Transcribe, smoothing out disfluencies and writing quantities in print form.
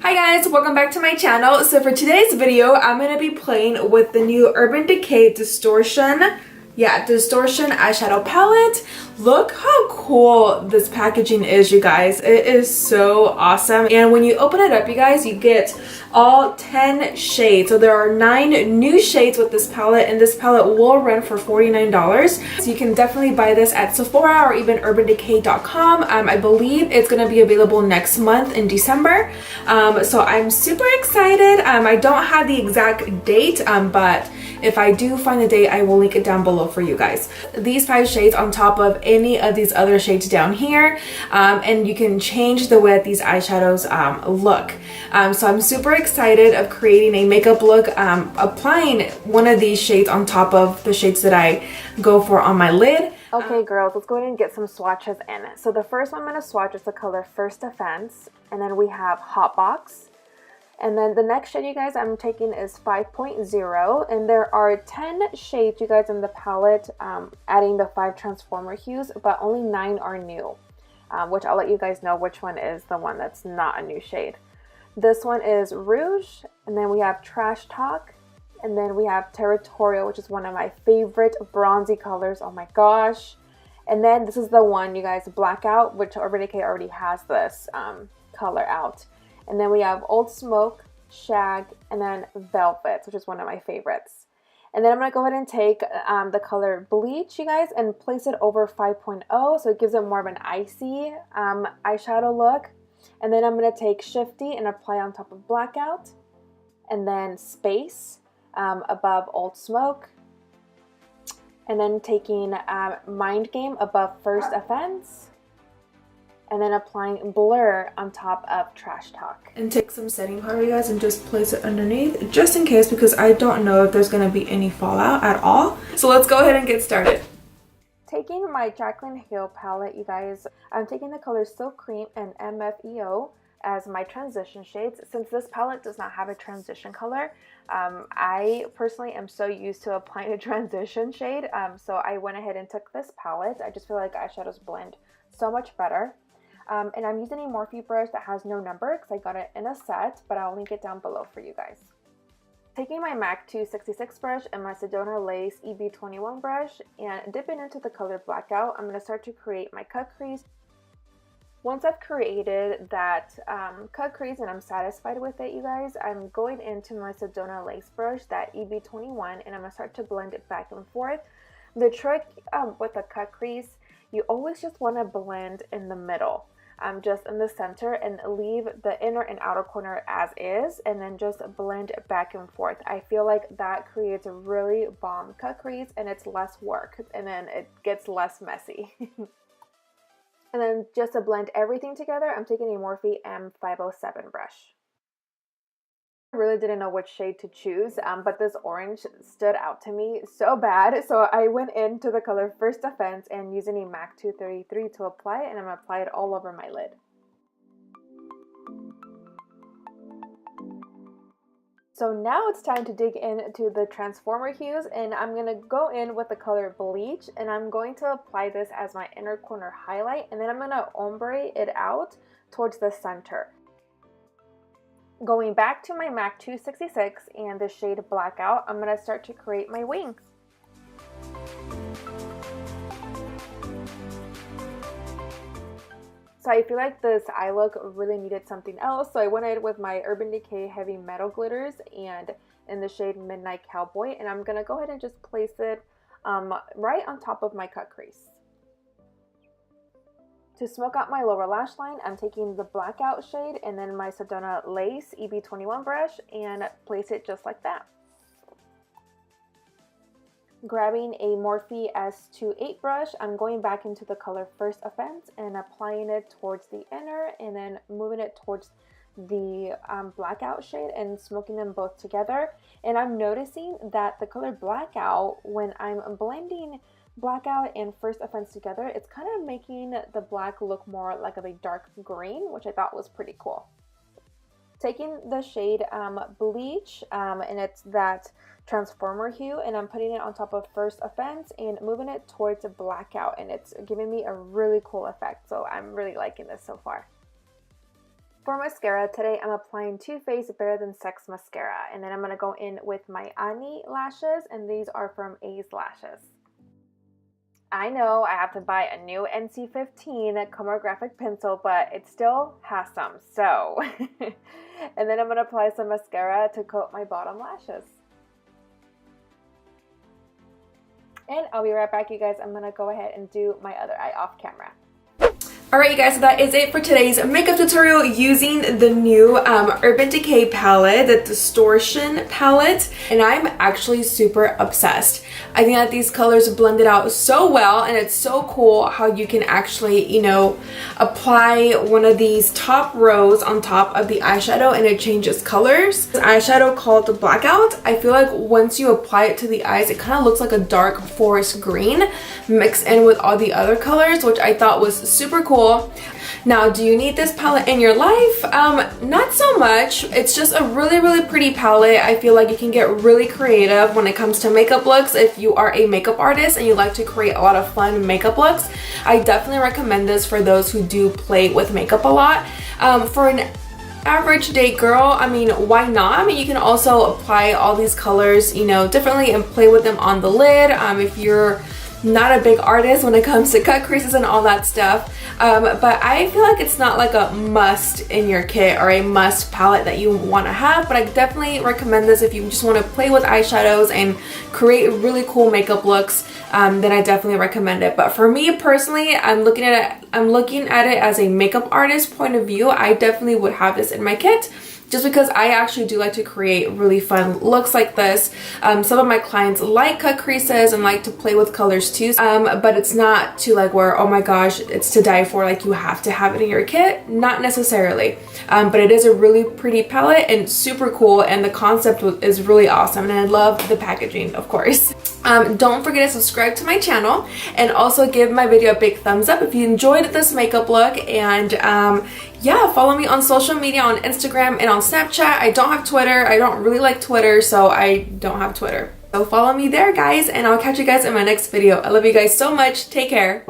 Hi guys, welcome back to my channel. So for today's video, I'm going to be playing with the new Urban Decay Distortion eyeshadow palette. Look how cool this packaging is, you guys. It is so awesome. And when you open it up, you guys, you get all 10 shades. So there are 9 new shades with this palette, and this palette will run for $49. So you can definitely buy this at Sephora or even urbandecay.com. I believe it's going to be available next month in December. So I'm super excited. I don't have the exact date, but if I do find the date, I will link it down below for you guys. These 5 shades on top of any of these other shades down here, and you can change the way that these eyeshadows look. So I'm super excited of creating a makeup look, applying one of these shades on top of the shades that I go for on my lid. Okay girls, let's go ahead and get some swatches in. So the first one I'm going to swatch is the color First Offense, and then we have Hot Box. And then the next shade, you guys, I'm taking is 5.0, and there are 10 shades, you guys, in the palette, adding the 5 transformer hues, but only 9 are new, which I'll let you guys know which one is the one that's not a new shade. This one is Rouge, and then we have Trash Talk, and then we have Territorial, which is one of my favorite bronzy colors. Oh my gosh. And then this is the one, you guys, Blackout, which Urban Decay already has this color out. And then we have Old Smoke, Shag, and then Velvet, which is one of my favorites. And then I'm going to go ahead and take the color Bleach, you guys, and place it over 5.0, so it gives it more of an icy eyeshadow look. And then I'm going to take Shifty and apply on top of Blackout. And then Space above Old Smoke. And then taking Mind Game above First Offense. And then applying Blur on top of Trash Talk. And take some setting powder, you guys, and just place it underneath, just in case, because I don't know if there's going to be any fallout at all. So let's go ahead and get started. Taking my Jaclyn Hill palette, you guys, I'm taking the colors Silk Cream and MFEO as my transition shades. Since this palette does not have a transition color, I personally am so used to applying a transition shade, so I went ahead and took this palette. I just feel like eyeshadows blend so much better. And I'm using a Morphe brush that has no number because I got it in a set, but I'll link it down below for you guys. Taking my MAC 266 brush and my Sedona Lace EB21 brush and dipping into the color Blackout, I'm going to start to create my cut crease. Once I've created that cut crease and I'm satisfied with it, you guys, I'm going into my Sedona Lace brush, that EB21, and I'm going to start to blend it back and forth. The trick with a cut crease, you always just want to blend in the middle. Just in the center, and leave the inner and outer corner as is, and then just blend back and forth. I feel like that creates a really bomb cut crease, and it's less work, and then it gets less messy. And then just to blend everything together, I'm taking a Morphe M507 brush. I really didn't know which shade to choose, but this orange stood out to me so bad, so I went into the color First Offense and using a MAC 233 to apply it, and I'm going to apply it all over my lid. So now it's time to dig into the transformer hues, and I'm going to go in with the color Bleach, and I'm going to apply this as my inner corner highlight, and then I'm going to ombre it out towards the center. Going back to my MAC 266 and the shade Blackout, I'm going to start to create my wings. So I feel like this eye look really needed something else, so I went in with my Urban Decay Heavy Metal Glitters and in the shade Midnight Cowboy, and I'm going to go ahead and just place it right on top of my cut crease. To smoke out my lower lash line, I'm taking the Blackout shade and then my Sedona Lace EB21 brush and place it just like that. Grabbing a Morphe S28 brush, I'm going back into the color First Offense and applying it towards the inner, and then moving it towards the Blackout shade and smoking them both together. And I'm noticing that the color Blackout, when I'm blending Blackout and First Offense together, it's kind of making the black look more like a dark green, which I thought was pretty cool. Taking the shade Bleach, and it's that transformer hue, and I'm putting it on top of First Offense and moving it towards a Blackout, and it's giving me a really cool effect, so I'm really liking this so far. For mascara, today I'm applying Too Faced Better Than Sex Mascara. And then I'm going to go in with my Ani lashes, and these are from Ace Lashes. I know I have to buy a new NC15 Comographic pencil, but it still has some, so. And then I'm going to apply some mascara to coat my bottom lashes. And I'll be right back, you guys. I'm going to go ahead and do my other eye off camera. Alright you guys, so that is it for today's makeup tutorial using the new Urban Decay palette, the Distortion palette, and I'm actually super obsessed. I think that these colors blended out so well, and it's so cool how you can actually, you know, apply one of these top rows on top of the eyeshadow and it changes colors. This eyeshadow called Blackout, I feel like once you apply it to the eyes, it kind of looks like a dark forest green mixed in with all the other colors, which I thought was super cool. Now, do you need this palette in your life? Not so much. It's just a really pretty palette. I feel like you can get really creative when it comes to makeup looks. If you are a makeup artist and you like to create a lot of fun makeup looks, I definitely recommend this for those who do play with makeup a lot. For an average day girl, I mean, why not? I mean, you can also apply all these colors, you know, differently and play with them on the lid. If you're not a big artist when it comes to cut creases and all that stuff, but I feel like it's not like a must in your kit or a must palette that you want to have, but I definitely recommend this if you just want to play with eyeshadows and create really cool makeup looks. Then I definitely recommend it. But for me personally, I'm looking at it as a makeup artist point of view. I definitely would have this in my kit, just because I actually do like to create really fun looks like this. Some of my clients like cut creases and like to play with colors too, but it's not to like where, oh my gosh, it's to die for, like you have to have it in your kit. Not necessarily, but it is a really pretty palette and super cool, and the concept is really awesome, and I love the packaging, of course. Don't forget to subscribe to my channel and also give my video a big thumbs up if you enjoyed this makeup look, and yeah, follow me on social media, on Instagram and on Snapchat. I don't have Twitter. I don't really like Twitter, so I don't have Twitter. So follow me there, guys, and I'll catch you guys in my next video. I love you guys so much. Take care.